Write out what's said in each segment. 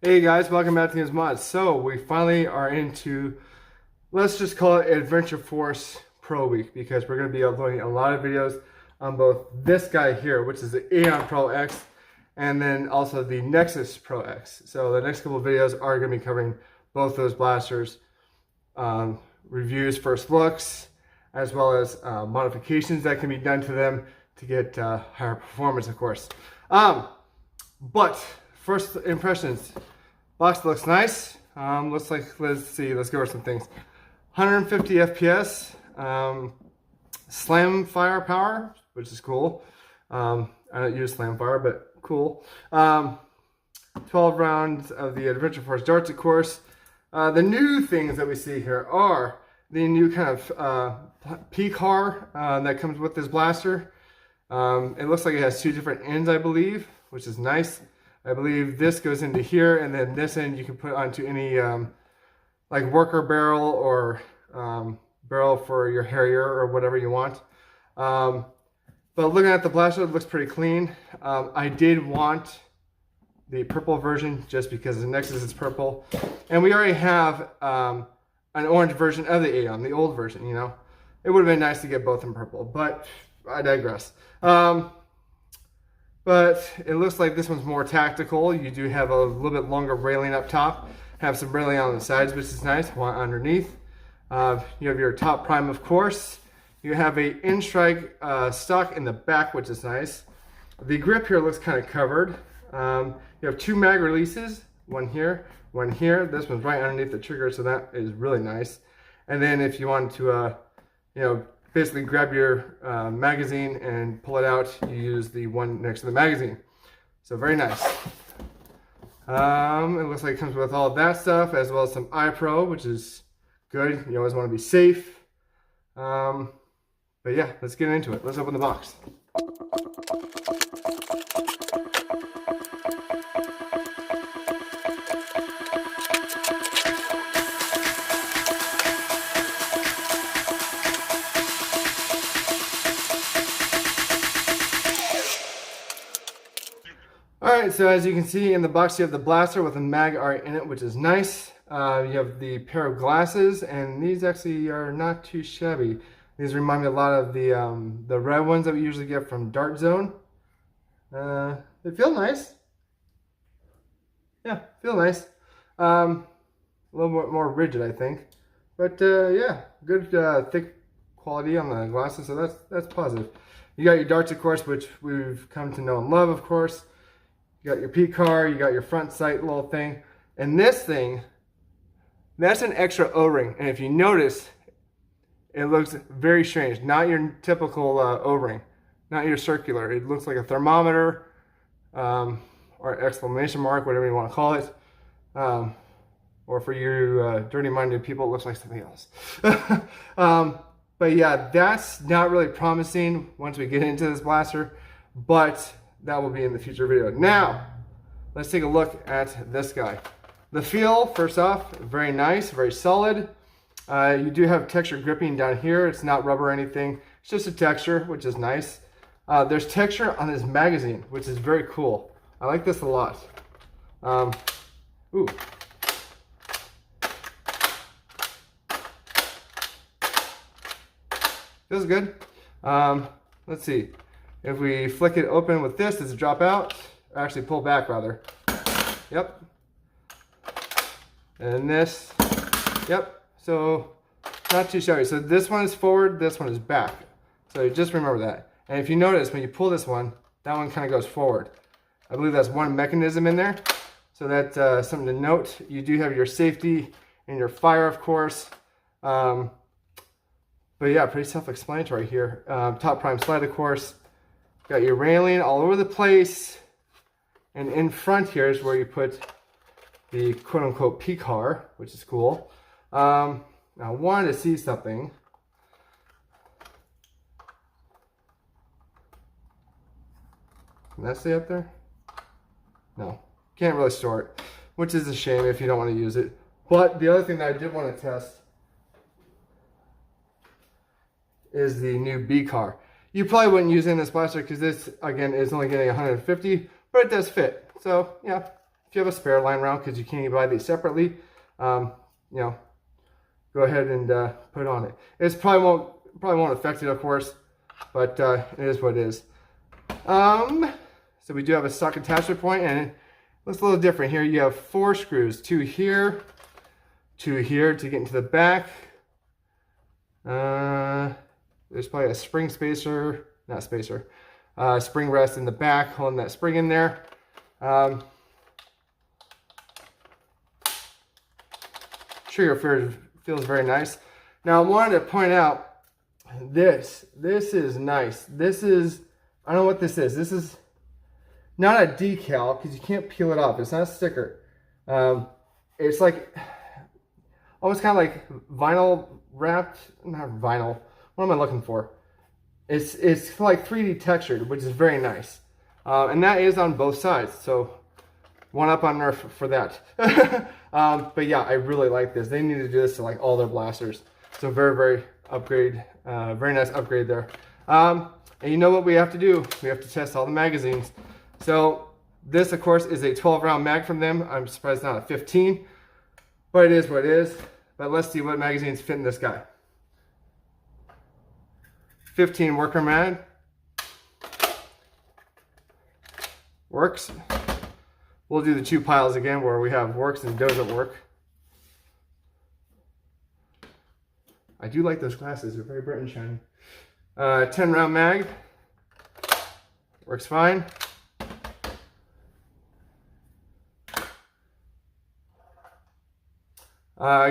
Hey guys, welcome back to News Mods. So we finally are into, let's just call it Adventure Force Pro Week, because we're going to be uploading a lot of videos on both this guy here, which is the Aeon Pro X, and then also the Nexus Pro X. So the next couple of videos are going to be covering both those blasters, reviews, first looks, as well as modifications that can be done to them to get higher performance, of course. But first impressions. Box looks nice. Looks like, let's go over some things. 150 FPS, slam fire power, which is cool. I don't use slam fire, but cool. 12 rounds of the Adventure Force darts, of course. The new things that we see here are the new kind of P-car that comes with this blaster. It looks like it has two different ends, I believe, which is nice. I believe this goes into here, and then this end you can put onto any like worker barrel or barrel for your Harrier or whatever you want. But looking at the blaster, it looks pretty clean. I did want the purple version just because the Nexus is purple, and we already have an orange version of the Aeon, the old version. You know, it would have been nice to get both in purple, but I digress. But it looks like this one's more tactical. You do have a little bit longer railing up top, have some railing on the sides, which is nice, one underneath. You have your top prime, of course. You have a in-strike stock in the back, which is nice. The grip here looks kind of covered. You have two mag releases, one here, one here. This one's right underneath the trigger, so that is really nice. And then if you want to, you know, basically grab your magazine and pull it out, you use the one next to the magazine. So very nice. It looks like it comes with all of that stuff, as well as some iPro, which is good. You always want to be safe. But yeah, let's get into it. Let's open the box. Alright, so as you can see in the box, you have the blaster with a mag art in it, which is nice. You have the pair of glasses, and these actually are not too shabby. These remind me a lot of the red ones that we usually get from Dart Zone. They feel nice. Yeah, feel nice. A little bit more rigid, I think. But yeah, good thick quality on the glasses, so that's positive. You got your darts, of course, which we've come to know and love, of course. You got your P-car, you got your front sight little thing. And this thing, that's an extra O-ring. And if you notice, it looks very strange. Not your typical O-ring, not your circular. It looks like a thermometer or exclamation mark, whatever you want to call it. Or for you dirty-minded people, it looks like something else. But yeah, that's not really promising once we get into this blaster. But that will be in the future video. Now, let's take a look at this guy. The feel, first off, very nice, very solid. You do have texture gripping down here. It's not rubber or anything. It's just a texture, which is nice. There's texture on this magazine, which is very cool. I like this a lot. Ooh. Feels good. Let's see. If we flick it open with this, does it drop out? Or actually pull back, rather. Yep. And this, yep. So, not too shabby. So this one is forward, this one is back. So just remember that. And if you notice, when you pull this one, that one kind of goes forward. I believe that's one mechanism in there. So that's something to note. You do have your safety and your fire, of course. But yeah, pretty self-explanatory here. Top prime slide, of course. Got your railing all over the place. And in front here is where you put the quote-unquote P-car, which is cool. I wanted to see something. Can that stay up there? No. Can't really store it, which is a shame if you don't want to use it. But the other thing that I did want to test is the new B-car. You probably wouldn't use it in this blaster because this, again, is only getting 150, but it does fit. So, yeah, if you have a spare lying around, because you can't buy these separately, you know, go ahead and put it on it. It's probably won't affect it, of course, but it is what it is. So we do have a stock attachment point, and it looks a little different here. You have 4 screws, 2 here, 2 here to get into the back. There's probably a spring spacer, not spacer, spring rest in the back, holding that spring in there. Trigger feels very nice. Now I wanted to point out this is nice. This is, I don't know what this is. This is not a decal because you can't peel it off. It's not a sticker. It's like almost kind of like vinyl wrapped, not vinyl. What am I looking for? It's like 3D textured, which is very nice. And that is on both sides. So one up on Nerf for that. But yeah, I really like this. They need to do this to like all their blasters. So very very nice upgrade there. And you know what we have to do? We have to test all the magazines. So this, of course, is a 12 round mag from them. I'm surprised it's not a 15, but it is what it is. But let's see what magazines fit in this guy. 15 worker mag. Works. We'll do the 2 piles again where we have works and doesn't work. I do like those glasses. They're very bright and shiny. 10 round mag. Works fine.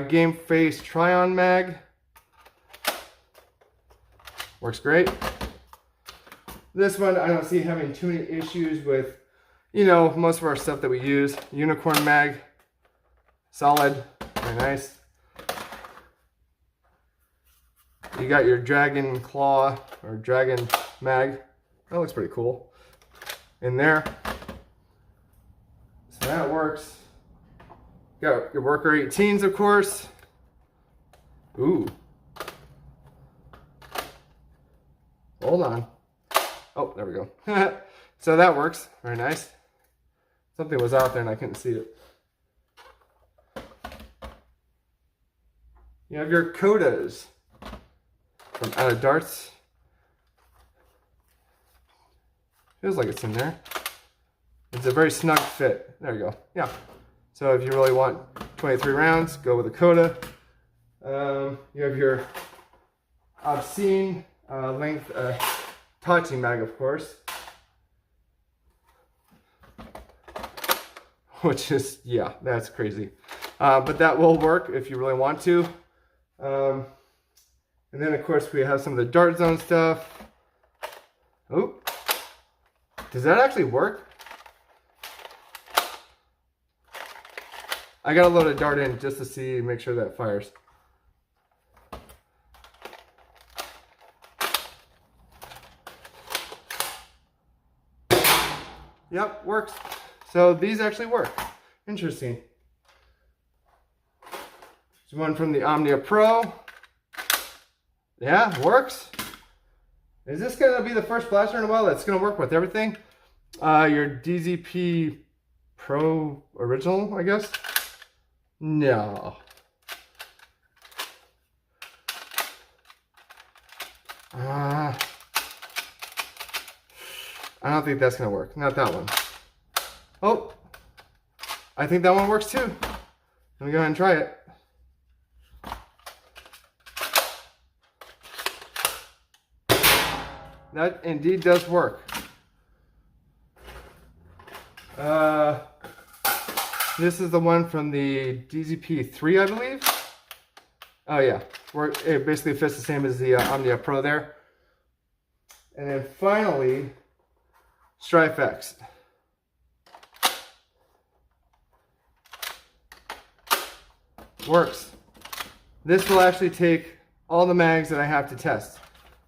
Game face try-on mag. Works great. This one I don't see having too many issues with, you know, most of our stuff that we use. Unicorn mag. Solid. Very nice. You got your dragon claw or dragon mag. That looks pretty cool in there. So that works. Got your worker 18s, of course. Ooh. Hold on. Oh, there we go. So that works. Very nice. Something was out there and I couldn't see it. You have your Codas from Out of Darts. Feels like it's in there. It's a very snug fit. There you go. Yeah. So if you really want 23 rounds, go with a Coda. You have your obscene length Tachi mag, of course. Which is, yeah, that's crazy. But that will work if you really want to. And then, of course, we have some of the Dart Zone stuff. Oh, does that actually work? I gotta load a dart in just to see, make sure that fires. Yep, works. So these actually work. Interesting. There's one from the Omnia Pro. Yeah, works. Is this gonna be the first blaster in a while that's gonna work with everything? Your DZP Pro Original, I guess? No. I don't think that's gonna work. Not that one. Oh, I think that one works too. Let me go ahead and try it. That indeed does work. This is the one from the DZP3, I believe. Oh yeah, it basically fits the same as the Omnia Pro there. And then finally, Strife X. Works. This will actually take all the mags that I have to test.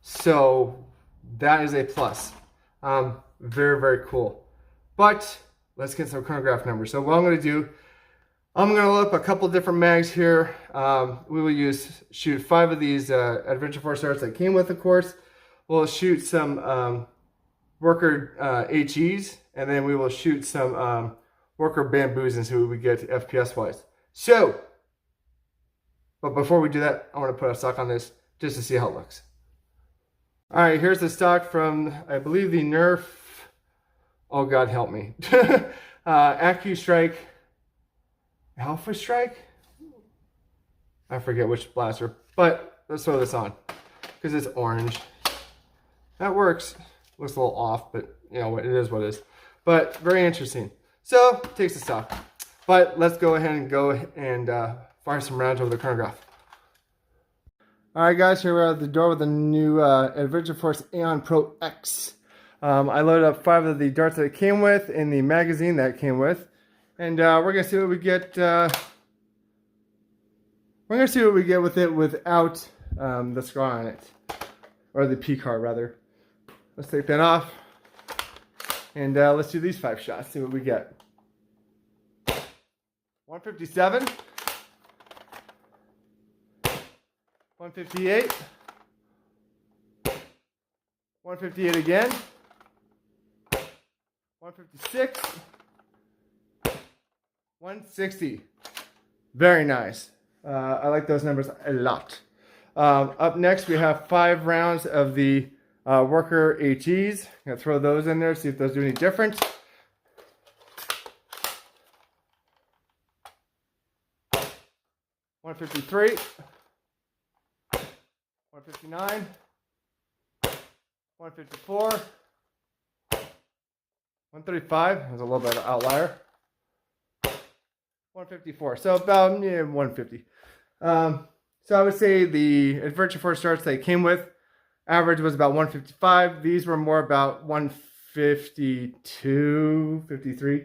So that is a plus. Very, very cool. But let's get some chronograph numbers. So what I'm going to do, I'm going to load up a couple different mags here. We will shoot 5 of these Adventure Force darts that came with the course. We'll shoot some worker HEs, and then we will shoot some work our bamboos and see what we get FPS wise. So, but before we do that, I want to put a stock on this just to see how it looks. All right, here's the stock from, I believe, the Nerf, oh God help me, Accu Strike, Alpha Strike? I forget which blaster, but let's throw this on because it's orange. That works. Looks a little off, but you know, it is what it is. But very interesting. So, takes the stock. But let's go ahead and fire some rounds over the chronograph. Alright guys, here we're at the door with the new Adventure Force Aeon Pro X. I loaded up 5 of the darts that it came with in the magazine that it came with. And we're going to see what we get. We're going to see what we get with it without the scar on it. Or the P card rather. Let's take that off. And let's do these 5 shots, see what we get. 157. 158. 158 again. 156. 160. Very nice. I like those numbers a lot. Up next, we have 5 rounds of the Worker HEs. I'm going to throw those in there, see if those do any different. $153, $159, $154, $135. That was a little bit of an outlier. $154. So about $150. So I would say the Adventure Force darts they came with, average was about 155. These were more about 152, 53.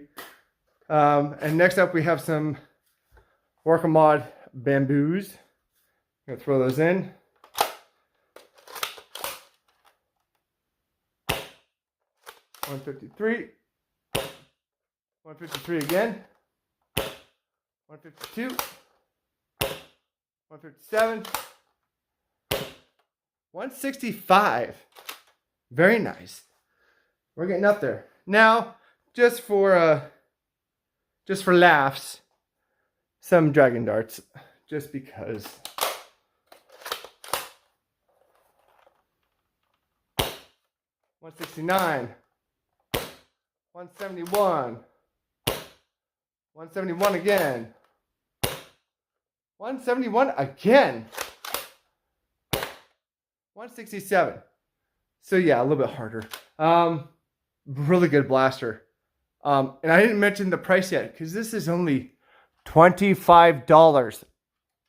And next up we have some Worker Mod bamboos. I'm gonna throw those in. $153. $153 again. $152. $157. $165. Very nice. We're getting up there. Now, just for laughs, some dragon darts, just because. $169. $171. $171 again. $171 again. $167. So yeah, a little bit harder. Really good blaster. And I didn't mention the price yet because this is only $25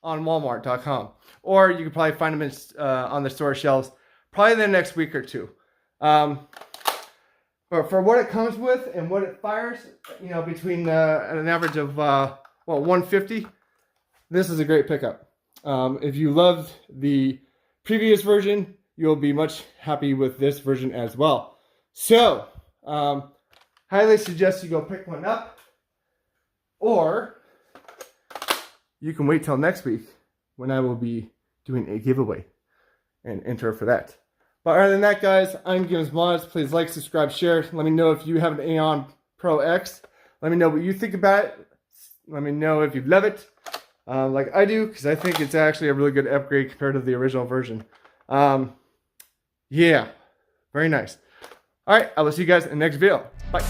on Walmart.com. Or you could probably find them on the store shelves probably the next week or two. But for what it comes with and what it fires, you know, between an average of 150, this is a great pickup. If you loved the previous version, you'll be much happy with this version as well. So, highly suggest you go pick one up, or you can wait till next week when I will be doing a giveaway and enter for that. But other than that, guys, I'm Gibbs Mods. Please like, subscribe, share. Let me know if you have an Aeon Pro X. Let me know what you think about it. Let me know if you love it, like I do, because I think it's actually a really good upgrade compared to the original version. Yeah, very nice. All right, I will see you guys in the next video. Bye.